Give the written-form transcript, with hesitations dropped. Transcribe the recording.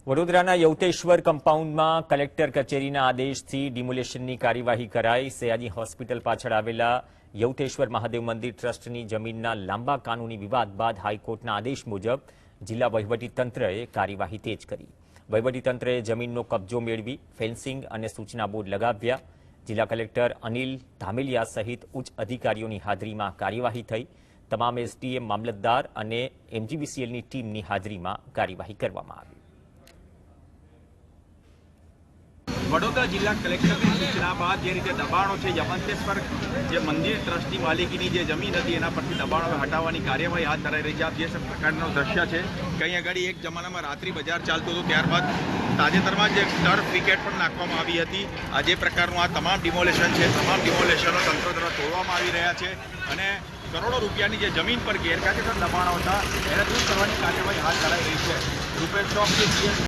વડોદરાના યવતેશ્વર કમ્પાઉન્ડમાં કલેક્ટર કચેરીના આદેશથી ડિમોલેશનની કાર્યવાહી કરાઈ। સયાજી હોસ્પિટલ પાછળ આવેલા યવતેશ્વર મહાદેવ મંદિર ટ્રસ્ટની જમીનના લાંબા કાનૂની વિવાદ બાદ હાઈકોર્ટના આદેશ મુજબ જિલ્લા વહીવટીતંત્રએ કાર્યવાહી તેજ કરી। વહીવટીતંત્રએ જમીનનો કબજો મેળવી ફેન્સિંગ અને સૂચના બોર્ડ લગાવ્યા। જિલ્લા કલેક્ટર અનિલ ધામેલિયા સહિત ઉચ્ચ અધિકારીઓની હાજરીમાં કાર્યવાહી થઈ। તમામ એસડીએમ, મામલતદાર અને એમજીવીસીએલની ટીમની હાજરીમાં કાર્યવાહી કરવામાં આવી। વડોદરા જિલ્લા કલેક્ટરની સૂચના બાદ જે રીતે દબાણો છે યવતેશ્વર જે મંદિર ટ્રસ્ટની માલિકીની જે જમીન હતી એના પરથી દબાણો હટાવવાની કાર્યવાહી હાથ ધરાઈ રહી છે। આપ જે પ્રકારનો દ્રશ્ય છે કંઈ આગળ એક જમાનામાં રાત્રિ બજાર ચાલતું હતું, ત્યારબાદ તાજેતરમાં જે ટર્ફ વિકેટ પણ નાખવામાં આવી હતી। આ જે પ્રકારનું આ તમામ ડિમોલેશન છે, તમામ ડિમોલેશનો તંત્ર દ્વારા તોડવામાં આવી રહ્યા છે અને કરોડો રૂપિયાની જે જમીન પર ગેરકાયદેસર દબાણો હતા એને દૂર કરવાની કાર્યવાહી હાથ ધરાઈ રહી છે। રૂપેશ ચોકથી